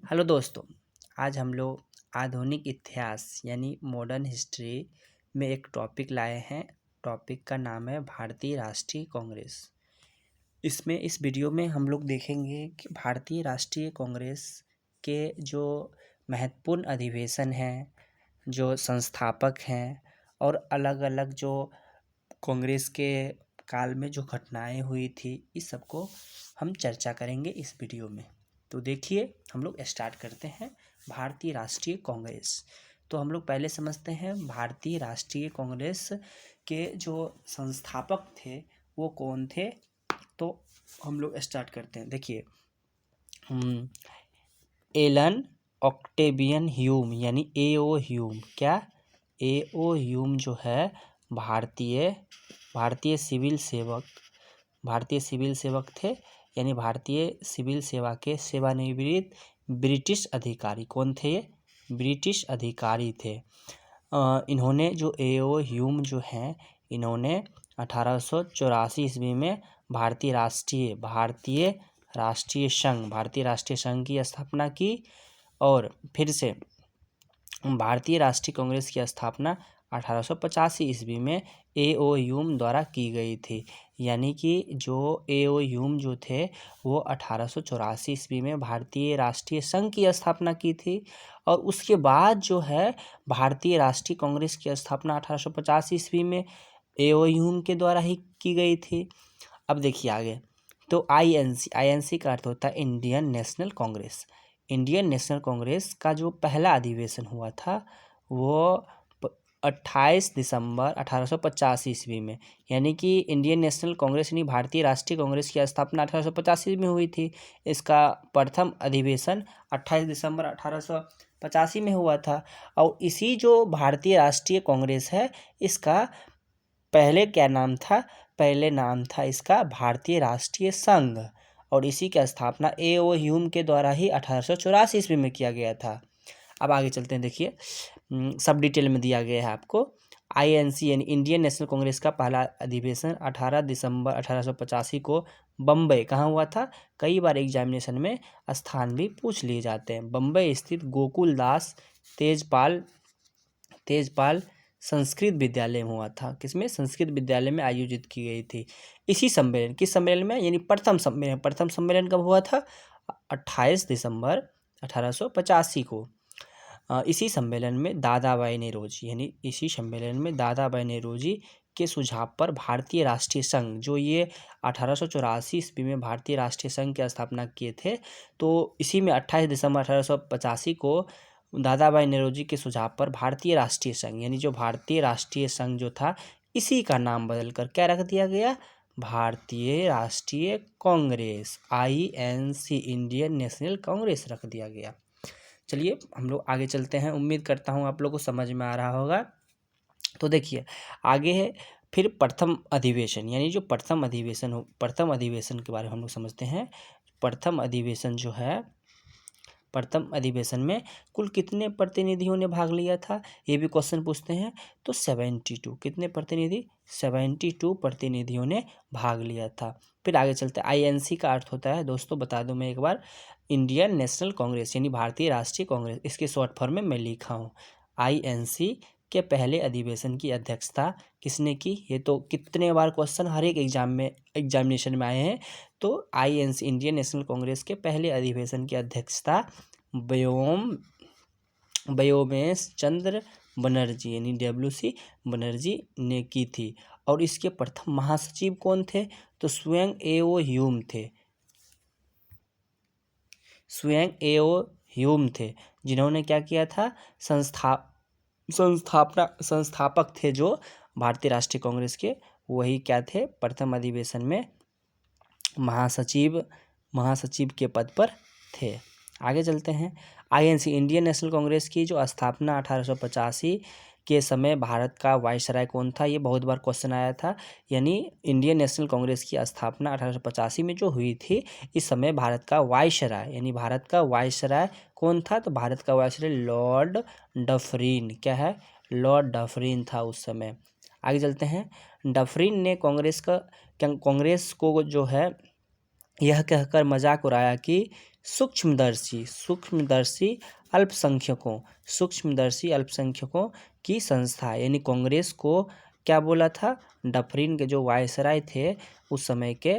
Hello दोस्तों। आज हम लोग आधुनिक इतिहास यानी मॉडर्न हिस्ट्री में एक टॉपिक लाए हैं। टॉपिक का नाम है भारतीय राष्ट्रीय कांग्रेस। इस वीडियो में हम लोग देखेंगे कि भारतीय राष्ट्रीय कांग्रेस के जो महत्वपूर्ण अधिवेशन हैं, जो संस्थापक हैं और अलग अलग जो कांग्रेस के काल में जो घटनाएं हुई थी, इस सबको हम चर्चा करेंगे इस वीडियो में। तो देखिए, हम लोग स्टार्ट करते हैं भारतीय राष्ट्रीय कांग्रेस। तो हम लोग पहले समझते हैं भारतीय राष्ट्रीय कांग्रेस के जो संस्थापक थे वो कौन थे। तो हम लोग स्टार्ट करते हैं। देखिए, एलन ऑक्टेवियन ह्यूम यानी एओ ह्यूम। क्या? एओ ह्यूम जो है भारतीय सिविल सेवक थे, यानी भारतीय सिविल सेवा के सेवानिवृत्त ब्रिटिश अधिकारी। कौन थे ये? ब्रिटिश अधिकारी थे। इन्होंने जो एओ ह्यूम जो हैं, इन्होंने 1884 ईस्वी में भारतीय राष्ट्रीय संघ की स्थापना की और फिर से भारतीय राष्ट्रीय कांग्रेस की स्थापना 1885 ईस्वी में एओ ह्यूम द्वारा की गई थी। यानी कि जो एओ ह्यूम जो थे वो 1884 ईस्वी में भारतीय राष्ट्रीय संघ की स्थापना की थी और उसके बाद जो है भारतीय राष्ट्रीय कांग्रेस की स्थापना 1850 ईस्वी में एओ ह्यूम के द्वारा ही की गई थी। अब देखिए आगे, तो आईएनसी का अर्थ होता है Indian national Congress. Indian national Congress का जो पहला अधिवेशन हुआ था वो 28 दिसंबर 1885 ईस्वी में, यानी कि इंडियन नेशनल कांग्रेस यानी भारतीय राष्ट्रीय कांग्रेस की स्थापना 1885 में हुई थी। इसका प्रथम अधिवेशन 28 दिसंबर 1885 में हुआ था। और इसी जो भारतीय राष्ट्रीय कांग्रेस है, इसका पहले क्या नाम था? पहले नाम था इसका भारतीय राष्ट्रीय संघ और इसी की स्थापना एओ ह्यूम के द्वारा ही 1884 ईस्वी में किया गया था। अब आगे चलते हैं। देखिए, सब डिटेल में दिया गया है आपको। आईएनसी यानी इंडियन नेशनल कांग्रेस का पहला अधिवेशन 18 दिसंबर 1885 को बम्बई, कहाँ हुआ था? कई बार एग्जामिनेशन में स्थान भी पूछ लिए जाते हैं। बम्बई स्थित गोकुल दास तेजपाल संस्कृत विद्यालय में हुआ था। किसमें? संस्कृत विद्यालय में आयोजित की गई थी। इसी सम्मेलन, किस सम्मेलन में? यानी प्रथम सम्मेलन कब हुआ था? 28 दिसंबर 1885 को। इसी सम्मेलन में दादाभाई नौरोजी के सुझाव पर भारतीय राष्ट्रीय संघ, जो ये 1884 ईस्वी में भारतीय राष्ट्रीय संघ की स्थापना किए थे, तो इसी में 28 दिसंबर 1885 को दादाभाई नौरोजी के सुझाव पर भारतीय राष्ट्रीय संघ यानी जो भारतीय राष्ट्रीय संघ जो था, इसी का नाम बदलकर क्या रख दिया गया? भारतीय राष्ट्रीय Congress, INC, Indian national Congress रख दिया गया। चलिए हम लोग आगे चलते हैं। उम्मीद करता हूँ आप लोगों को समझ में आ रहा होगा। तो देखिए आगे है फिर प्रथम अधिवेशन, यानी जो प्रथम अधिवेशन के बारे में हम लोग समझते हैं। प्रथम अधिवेशन में कुल कितने प्रतिनिधियों ने भाग लिया था, ये भी क्वेश्चन पूछते हैं। तो 72, कितने प्रतिनिधि? 72 प्रतिनिधियों ने भाग लिया था। फिर आगे चलते हैं। आईएनसी का अर्थ होता है, दोस्तों बता दूं मैं एक बार, इंडियन नेशनल कांग्रेस यानी भारतीय राष्ट्रीय कांग्रेस। इसके शॉर्ट फॉर्म में मैं लिखा हूँ। आईएनसी के पहले अधिवेशन की अध्यक्षता किसने की? ये तो कितने बार क्वेश्चन हर एक एग्जामिनेशन में आए हैं। तो आईएनसी इंडियन नेशनल कांग्रेस के पहले अधिवेशन की अध्यक्षता व्योमेश चंद्र बनर्जी यानी WC बनर्जी ने की थी। और इसके प्रथम महासचिव कौन थे? तो स्वयं एओ ह्यूम थे, जिन्होंने क्या किया था? संस्थापक थे जो भारतीय राष्ट्रीय कांग्रेस के, वही क्या थे? प्रथम अधिवेशन में महासचिव के पद पर थे। आगे चलते हैं। आईएनसी इंडियन नेशनल कांग्रेस की जो स्थापना 1885 के समय भारत का वायसराय कौन था? ये बहुत बार क्वेश्चन आया था। यानी इंडियन नेशनल कांग्रेस की स्थापना 1885 में जो हुई थी, इस समय भारत का वायसराय कौन था? तो भारत का वायसराय लॉर्ड डफरिन। क्या है? लॉर्ड डफरिन था उस समय। आगे चलते हैं। डफरिन ने कांग्रेस को जो है यह कहकर मजाक उड़ाया कि सूक्ष्मदर्शी अल्पसंख्यकों की संस्था, यानी कांग्रेस को क्या बोला था? डफरिन के जो वायसराय थे उस समय के,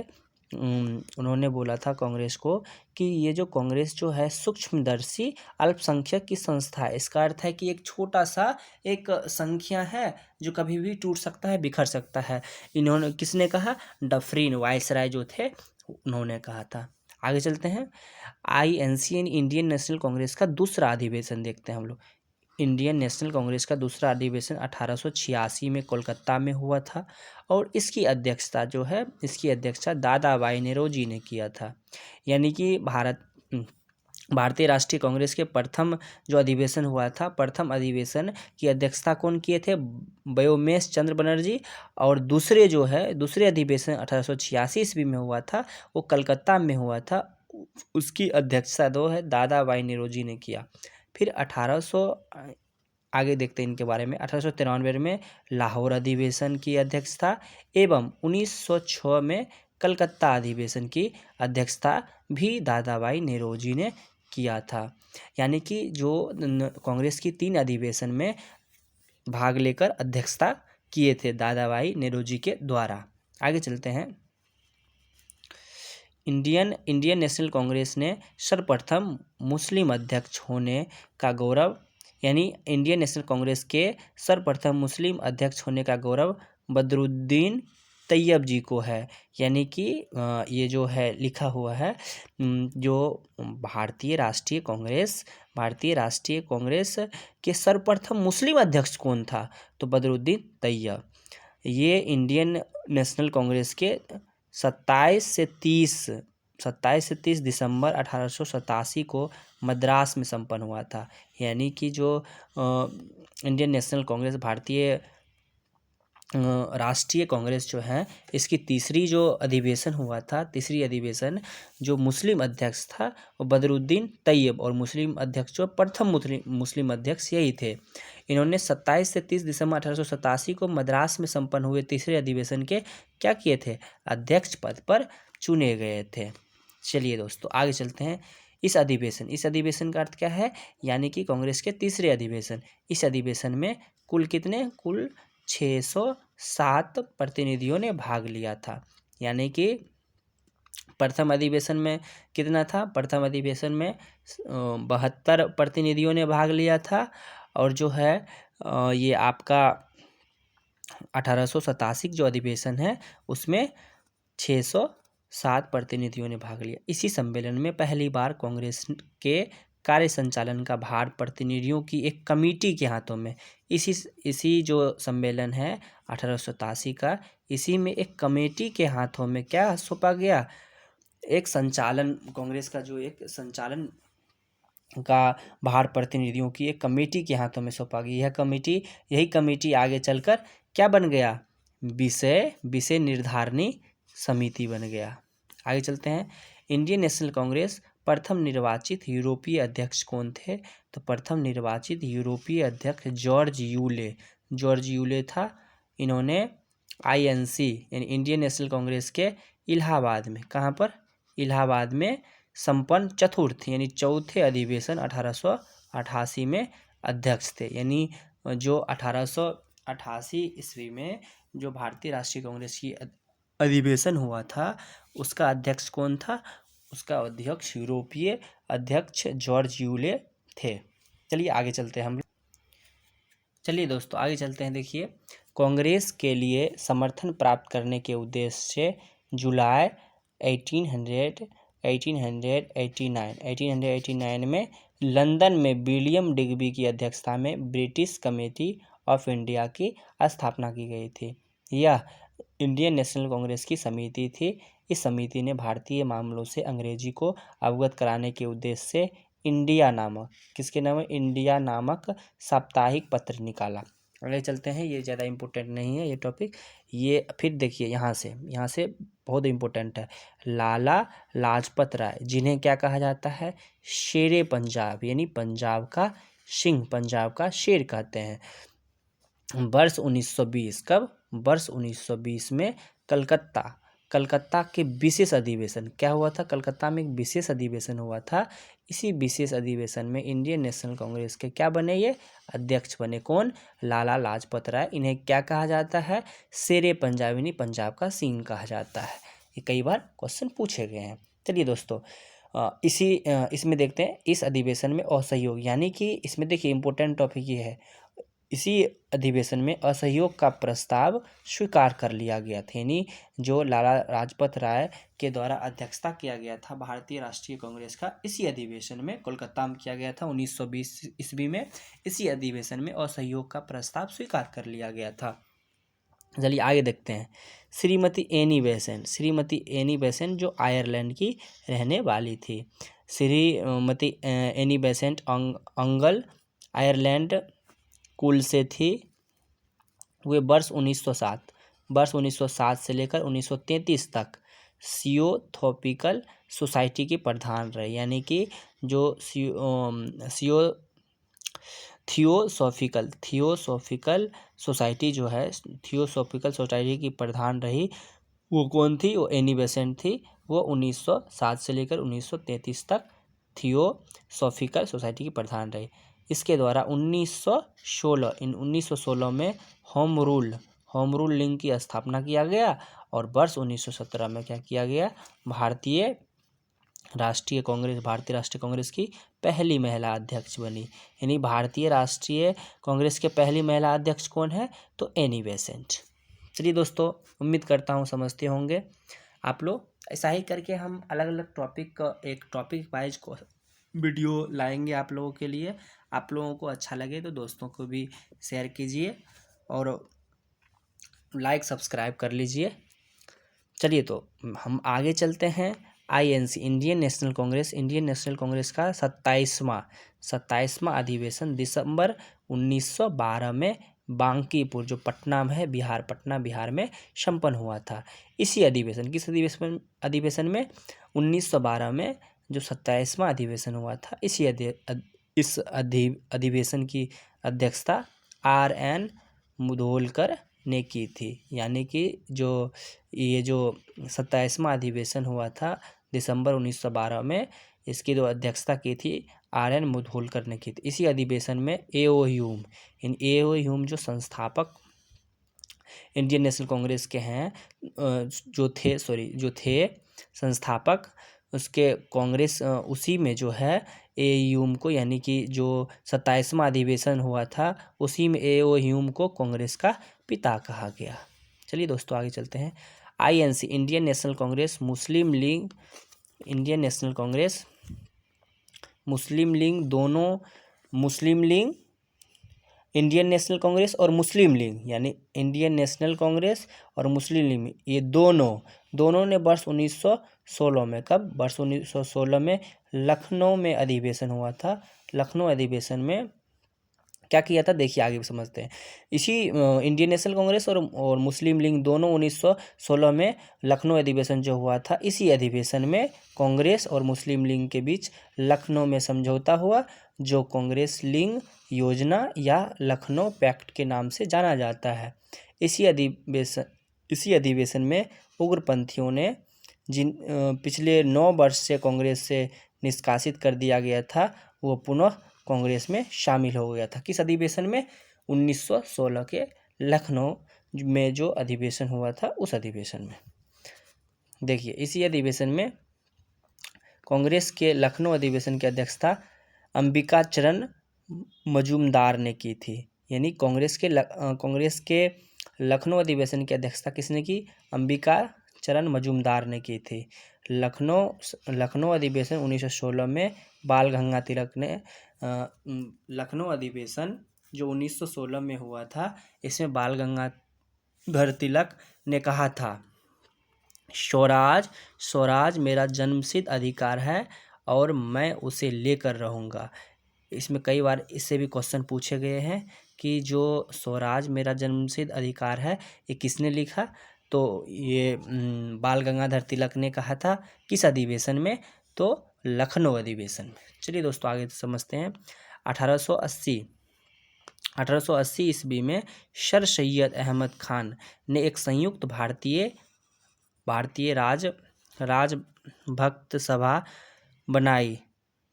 उन्होंने बोला था कांग्रेस को कि ये जो कांग्रेस जो है सूक्ष्मदर्शी अल्पसंख्यक की संस्था है। इसका अर्थ है कि एक छोटा सा एक संख्या है जो कभी भी टूट सकता है, बिखर सकता है। इन्होंने किसने कहा? डफरिन वायसराय जो थे उन्होंने कहा था। आगे चलते हैं। INC इंडियन नेशनल कांग्रेस का दूसरा अधिवेशन देखते हैं हम लोग। इंडियन नेशनल कांग्रेस का दूसरा अधिवेशन 1886 में कोलकाता में हुआ था और इसकी अध्यक्षता दादा भाई नेरोजी ने किया था। यानी कि भारतीय राष्ट्रीय कांग्रेस के प्रथम जो अधिवेशन हुआ था, प्रथम अधिवेशन की अध्यक्षता कौन किए थे? व्योमेश चंद्र बनर्जी। और दूसरे अधिवेशन 1886 ईस्वी में हुआ था, वो कलकत्ता में हुआ था, उसकी अध्यक्षता दादा भाई नेरोजी ने किया। फिर आगे देखते हैं इनके बारे में। 1893 में लाहौर अधिवेशन की अध्यक्षता एवं 1906 में कलकत्ता अधिवेशन की अध्यक्षता भी दादा भाई नेरोजी ने किया था। यानी कि जो कांग्रेस की 3 अधिवेशन में भाग लेकर अध्यक्षता किए थे दादा भाई नेरोजी के द्वारा। आगे चलते हैं। इंडियन नेशनल कांग्रेस ने सर्वप्रथम मुस्लिम अध्यक्ष होने का गौरव, यानी इंडियन नेशनल कांग्रेस के सर्वप्रथम मुस्लिम अध्यक्ष होने का गौरव बदरुद्दीन तैयब जी को है। यानी कि ये जो है लिखा हुआ है, जो भारतीय राष्ट्रीय कांग्रेस के सर्वप्रथम मुस्लिम अध्यक्ष कौन था? तो बदरुद्दीन तैयब। ये इंडियन नेशनल कांग्रेस के 27 से 30 दिसंबर 1887 को मद्रास में संपन्न हुआ था। यानी कि जो इंडियन नेशनल कांग्रेस, भारतीय राष्ट्रीय कांग्रेस जो है, इसकी तीसरी अधिवेशन जो मुस्लिम अध्यक्ष था वो बदरुद्दीन तैयब, और मुस्लिम अध्यक्ष जो प्रथम मुस्लिम अध्यक्ष यही थे। इन्होंने 27 से 30 दिसंबर 1887 को मद्रास में संपन्न हुए तीसरे अधिवेशन के क्या किए थे? अध्यक्ष पद पर चुने गए थे। चलिए दोस्तों आगे चलते हैं। इस अधिवेशन का अर्थ क्या है? यानी कि कांग्रेस के तीसरे अधिवेशन। इस अधिवेशन में कुल 607 प्रतिनिधियों ने भाग लिया था। यानी कि प्रथम अधिवेशन में कितना था? प्रथम अधिवेशन में 72 प्रतिनिधियों ने भाग लिया था, और जो है ये आपका 1887 जो अधिवेशन है उसमें 607 प्रतिनिधियों ने भाग लिया। इसी सम्मेलन में पहली बार कांग्रेस के कार्य संचालन का भार प्रतिनिधियों की एक कमेटी के हाथों में, इसी जो सम्मेलन है 1887 का, इसी में एक कमेटी के हाथों में क्या सौंपा गया? एक संचालन, कांग्रेस का जो एक संचालन का भार प्रतिनिधियों की एक कमेटी के हाथों में सौंपा गया। यही कमेटी आगे चलकर क्या बन गया? विषय निर्धारणी समिति बन गया। आगे चलते हैं। इंडियन नेशनल कांग्रेस प्रथम निर्वाचित यूरोपीय अध्यक्ष कौन थे? तो प्रथम निर्वाचित यूरोपीय अध्यक्ष जॉर्ज यूले था। इन्होंने INC यानी इंडियन नेशनल कांग्रेस के इलाहाबाद में, कहाँ पर? इलाहाबाद में संपन्न चतुर्थ यानी चौथे अधिवेशन 1888 में अध्यक्ष थे। यानी जो 1888 ईस्वी में जो भारतीय राष्ट्रीय कांग्रेस की अधिवेशन हुआ था उसका अध्यक्ष कौन था? उसका अध्यक्ष यूरोपीय अध्यक्ष जॉर्ज यूले थे। चलिए आगे चलते हैं हम। चलिए दोस्तों आगे चलते हैं। देखिए, कांग्रेस के लिए समर्थन प्राप्त करने के उद्देश्य से जुलाई 1889 में लंदन में विलियम डिग्बी की अध्यक्षता में ब्रिटिश कमेटी ऑफ इंडिया की स्थापना की गई थी। यह इंडियन नेशनल कांग्रेस की समिति थी। इस समिति ने भारतीय मामलों से अंग्रेजी को अवगत कराने के उद्देश्य से इंडिया नामक साप्ताहिक पत्र निकाला। आगे चलते हैं, ये ज़्यादा इम्पोर्टेंट नहीं है ये टॉपिक। ये फिर देखिए यहाँ से बहुत इम्पोर्टेंट है। लाला लाजपत राय, जिन्हें क्या कहा जाता है? शेरे पंजाब, यानी पंजाब का सिंह, पंजाब का शेर कहते हैं। वर्ष 1920 कब? वर्ष 1920 में कलकत्ता कलकत्ता के विशेष अधिवेशन, क्या हुआ था, कलकत्ता में एक विशेष अधिवेशन हुआ था। इसी विशेष अधिवेशन में इंडियन नेशनल कांग्रेस के क्या बने, ये अध्यक्ष बने, कौन, लाला लाजपत राय। इन्हें क्या कहा जाता है, शेरे पंजाब, यानी पंजाब का सिंह कहा जाता है। ये कई बार क्वेश्चन पूछे गए हैं। चलिए दोस्तों, इसमें देखते हैं इस अधिवेशन में असहयोग, यानी कि इसमें देखिए इंपॉर्टेंट टॉपिक ये है, इसी अधिवेशन में असहयोग का प्रस्ताव स्वीकार कर लिया गया था, यानी जो लाला लाजपत राय के द्वारा अध्यक्षता किया गया था भारतीय राष्ट्रीय कांग्रेस का, इसी अधिवेशन में कोलकाता में किया गया था 1920 ईस्वी में। इसी अधिवेशन में असहयोग का प्रस्ताव स्वीकार कर लिया गया था। चलिए आगे देखते हैं। Shrimati Annie Besant, Shrimati Annie Besant जो आयरलैंड की रहने वाली थी। श्रीमती एनी बेसेंट अंगल आयरलैंड कुल से थी। वे वर्ष 1907 से लेकर 1933 तक थियोसॉफिकल सोसाइटी की प्रधान रहे, यानी कि जो थियोसॉफिकल सोसाइटी जो है, थियोसॉफिकल सोसाइटी की प्रधान रही, वो कौन थी, वो एनी बेसेंट थी। वो 1907 से लेकर 1933 तक थियोसॉफिकल सोसाइटी की प्रधान रही। इसके द्वारा 1916 में होम रूल लीग की स्थापना किया गया, और वर्ष 1917 में क्या किया गया, भारतीय राष्ट्रीय कांग्रेस की पहली महिला अध्यक्ष बनी। यानी भारतीय राष्ट्रीय कांग्रेस के पहली महिला अध्यक्ष कौन है, तो एनी बेसेंट। चलिए दोस्तों, उम्मीद करता हूँ समझते होंगे आप लोग। ऐसा ही करके हम अलग अलग टॉपिक का एक टॉपिक वाइज को वीडियो लाएंगे आप लोगों के लिए। आप लोगों को अच्छा लगे तो दोस्तों को भी शेयर कीजिए और लाइक सब्सक्राइब कर लीजिए। चलिए तो हम आगे चलते हैं। INC इंडियन नेशनल कांग्रेस का 27वां अधिवेशन दिसंबर 1912 में बांकीपुर, जो पटना में है, पटना बिहार में संपन्न हुआ था। इसी अधिवेशन में 1912 में जो 27वां अधिवेशन हुआ था, इस अधिवेशन की अध्यक्षता RN मुधोलकर ने की थी। यानी कि जो 27वां अधिवेशन हुआ था दिसंबर 1912 में, इसकी जो अध्यक्षता की थी RN मुधोलकर ने की थी। इसी अधिवेशन में A.O. ह्यूम जो संस्थापक इंडियन नेशनल कांग्रेस के हैं, जो थे संस्थापक उसके कांग्रेस, उसी में जो है ह्यूम को, यानी कि जो 27वां अधिवेशन हुआ था उसी में A.O. ह्यूम को कांग्रेस का पिता कहा गया। चलिए दोस्तों आगे चलते हैं। INC इंडियन नेशनल कांग्रेस, मुस्लिम लीग, इंडियन नेशनल कांग्रेस, मुस्लिम लीग, दोनों मुस्लिम लीग, इंडियन नेशनल कांग्रेस और मुस्लिम लीग, यानी इंडियन नेशनल कांग्रेस और मुस्लिम लीग, ये दोनों ने वर्ष 1916 में, कब, वर्ष 1916 में लखनऊ में अधिवेशन हुआ था। लखनऊ अधिवेशन में क्या किया था, देखिए आगे समझते हैं। इसी इंडियन नेशनल कांग्रेस और मुस्लिम लीग दोनों 1916 में लखनऊ अधिवेशन जो हुआ था, इसी अधिवेशन में कांग्रेस और मुस्लिम लीग के बीच लखनऊ में समझौता हुआ, जो कांग्रेस लीग योजना या लखनऊ पैक्ट के नाम से जाना जाता है। इसी अधिवेशन में उग्रपंथियों ने पिछले 9 वर्ष से कांग्रेस से निष्कासित कर दिया गया था, वो पुनः कांग्रेस में शामिल हो गया था। किस अधिवेशन में, 1916 के लखनऊ में जो अधिवेशन हुआ था, उस अधिवेशन में। देखिए इसी अधिवेशन में कांग्रेस के लखनऊ अधिवेशन की अध्यक्षता अंबिका चरण मजूमदार ने की थी। यानी कांग्रेस के लखनऊ अधिवेशन की अध्यक्षता किसने की, अंबिका चरण मजूमदार ने की थी। लखनऊ अधिवेशन 1916 में बाल गंगाधर तिलक ने, लखनऊ अधिवेशन जो 1916 में हुआ था, इसमें बाल गंगाधर तिलक ने कहा था, स्वराज मेरा जन्मसिद्ध अधिकार है और मैं उसे लेकर रहूँगा। इसमें कई बार इससे भी क्वेश्चन पूछे गए हैं कि जो स्वराज मेरा जन्मसिद्ध अधिकार है, ये किसने लिखा, तो ये बाल गंगाधर तिलक ने कहा था। किस अधिवेशन में, तो लखनऊ अधिवेशन में। चलिए दोस्तों आगे समझते हैं। 1880 ईस्वी में सर सैयद अहमद खान ने एक संयुक्त भारतीय भारतीय राजभक्त सभा बनाई,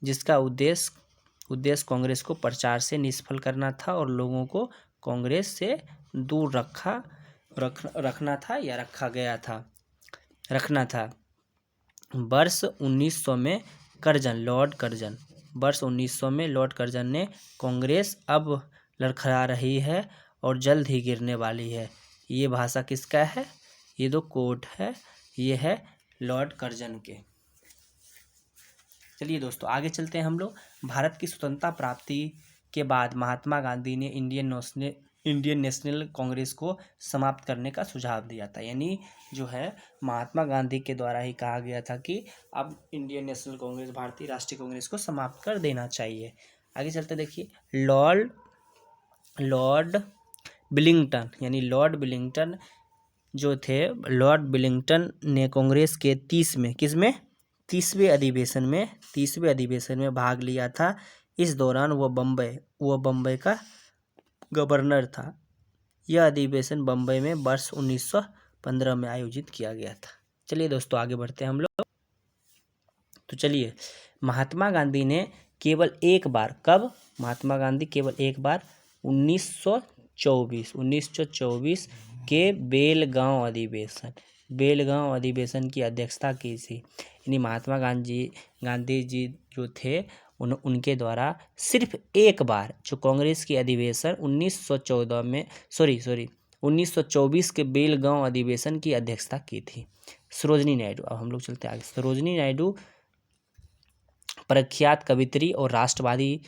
जिसका उद्देश्य कांग्रेस को प्रचार से निष्फल करना था और लोगों को कांग्रेस से दूर रखना था या रखना था। वर्ष 1900 में लॉर्ड कर्जन ने कांग्रेस अब लड़खड़ा रही है और जल्द ही गिरने वाली है। ये भाषा किसका है? ये दो कोट है, ये है लॉर्ड कर्जन के। चलिए दोस्तों आगे चलते हैं हम लोग। भारत की स्वतंत्रता प्राप्ति के बाद महात्मा गांधी ने इंडियन नेशनल कांग्रेस को समाप्त करने का सुझाव दिया था। यानी जो है महात्मा गांधी के द्वारा ही कहा गया था कि अब इंडियन नेशनल कांग्रेस, भारतीय राष्ट्रीय कांग्रेस को समाप्त कर देना चाहिए। आगे चलते देखिए, लॉर्ड विलिंगटन, यानी लॉर्ड विलिंगटन जो थे, लॉर्ड विलिंगटन ने कांग्रेस के 30वें अधिवेशन में भाग लिया था। इस दौरान वह बम्बई का गवर्नर था। यह अधिवेशन बम्बई में वर्ष 1915 में आयोजित किया गया था। चलिए दोस्तों आगे बढ़ते हैं हम लोग। तो चलिए, महात्मा गांधी ने केवल एक बार, कब? महात्मा गांधी केवल एक बार 1924 के बेलगांव अधिवेशन की अध्यक्षता की थी। यानी महात्मा गांधी जी जो थे उनके द्वारा सिर्फ एक बार जो कांग्रेस की अधिवेशन 1924 के बेलगांव अधिवेशन की अध्यक्षता की थी सरोजिनी नायडू। अब हम लोग चलते हैं आगे। सरोजिनी नायडू प्रख्यात कवयित्री और राष्ट्रवादी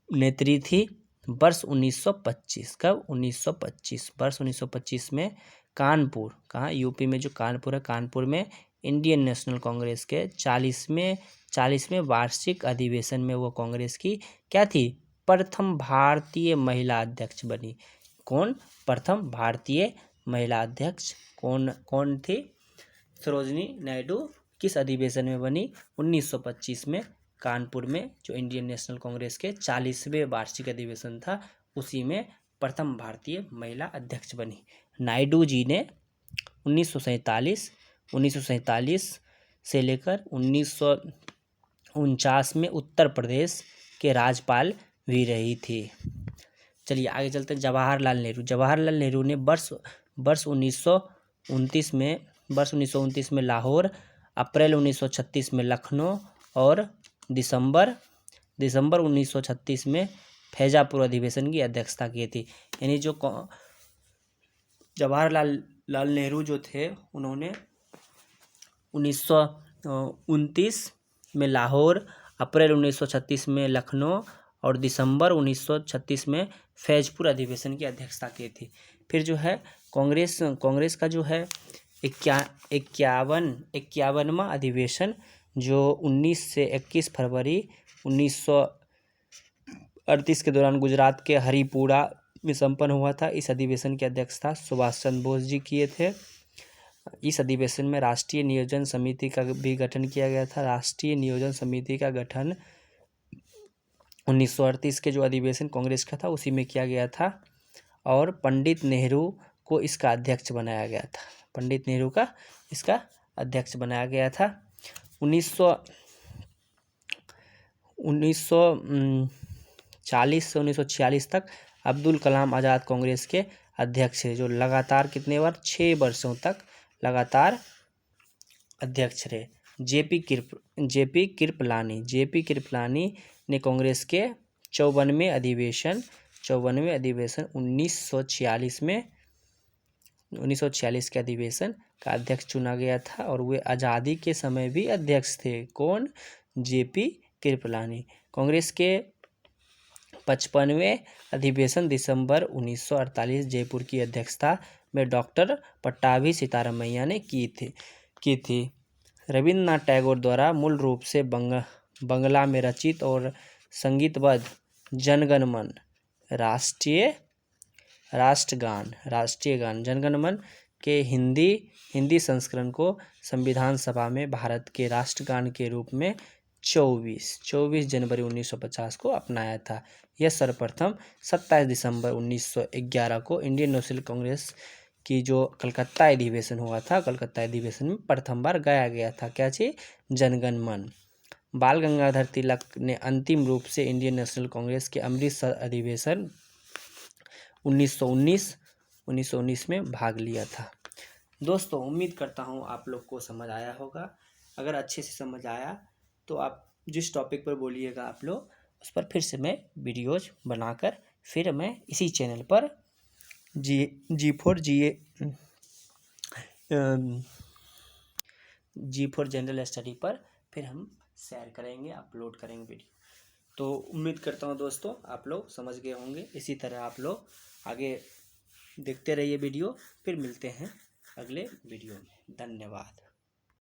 नेत्री थी। वर्ष 1925, कब? 1925, वर्ष 1925 में कानपुर, कहाँ? यूपी में जो कानपुर है, कानपुर में इंडियन नेशनल कांग्रेस के 40वें वार्षिक अधिवेशन में वो कांग्रेस की क्या थी? प्रथम भारतीय महिला अध्यक्ष बनी। कौन? प्रथम भारतीय महिला अध्यक्ष कौन थी? सरोजिनी नायडू। किस अधिवेशन में बनी? 1925 में कानपुर में जो इंडियन नेशनल कांग्रेस के 40वें वार्षिक अधिवेशन था, उसी में प्रथम भारतीय महिला अध्यक्ष बनी। नायडू जी ने 1947 से लेकर 1949 में उत्तर प्रदेश के राज्यपाल भी रही थी। चलिए आगे चलते हैं। जवाहरलाल नेहरू ने वर्ष 1929 में लाहौर, अप्रैल 1936 में लखनऊ और दिसंबर 1936 में फैजापुर अधिवेशन की अध्यक्षता की थी। यानी जो जवाहरलाल नेहरू जो थे, उन्होंने 1929 में लाहौर, अप्रैल 1936 में लखनऊ और दिसंबर 1936 में फैजपुर अधिवेशन की अध्यक्षता की थी। फिर जो है कांग्रेस का जो है 51वां अधिवेशन जो 19 से 21 फरवरी 1938 के दौरान गुजरात के हरिपुरा में संपन्न हुआ था। इस अधिवेशन की अध्यक्षता सुभाष चंद्र बोस जी किए थे। इस अधिवेशन में राष्ट्रीय नियोजन समिति का भी गठन किया गया था। राष्ट्रीय नियोजन समिति का गठन 1938 के जो अधिवेशन कांग्रेस का था उसी में किया गया था और पंडित नेहरू को इसका अध्यक्ष बनाया गया था। 1940 से 1946 तक अब्दुल कलाम आज़ाद कांग्रेस के अध्यक्ष थे, जो लगातार कितने बार? 6 वर्षों तक लगातार अध्यक्ष रहे। जेपी कृपलानी ने कांग्रेस के 54वें अधिवेशन 1946 के अधिवेशन का अध्यक्ष चुना गया था और वे आज़ादी के समय भी अध्यक्ष थे। कौन? जेपी कृपलानी। कांग्रेस के 55वें अधिवेशन दिसंबर 1948 जयपुर की अध्यक्षता में डॉक्टर पट्टाभी सीतारामैया ने की थी। रविन्द्रनाथ टैगोर द्वारा मूल रूप से बंगला में रचित और संगीतबद्ध जनगण मन राष्ट्रीय गान जनगण मन के हिंदी संस्करण को संविधान सभा में भारत के राष्ट्रगान के रूप में 24 जनवरी 1950 को अपनाया था। यह सर्वप्रथम 27 दिसंबर 1911 को इंडियन नेशनल कांग्रेस कि जो कलकत्ता अधिवेशन हुआ था, कलकत्ता अधिवेशन में प्रथम बार गाया गया था क्या चीज, जनगण मन। बाल गंगाधर तिलक ने अंतिम रूप से इंडियन नेशनल कांग्रेस के अमृतसर अधिवेशन 1919 में भाग लिया था। दोस्तों उम्मीद करता हूँ आप लोग को समझ आया होगा। अगर अच्छे से समझ आया तो आप जिस टॉपिक पर बोलिएगा आप लोग उस पर फिर से मैं वीडियोज बनाकर फिर मैं इसी चैनल पर G4 जनरल स्टडी पर फिर हम शेयर करेंगे, अपलोड करेंगे वीडियो। तो उम्मीद करता हूँ दोस्तों आप लोग समझ गए होंगे। इसी तरह आप लोग आगे देखते रहिए वीडियो। फिर मिलते हैं अगले वीडियो में। धन्यवाद।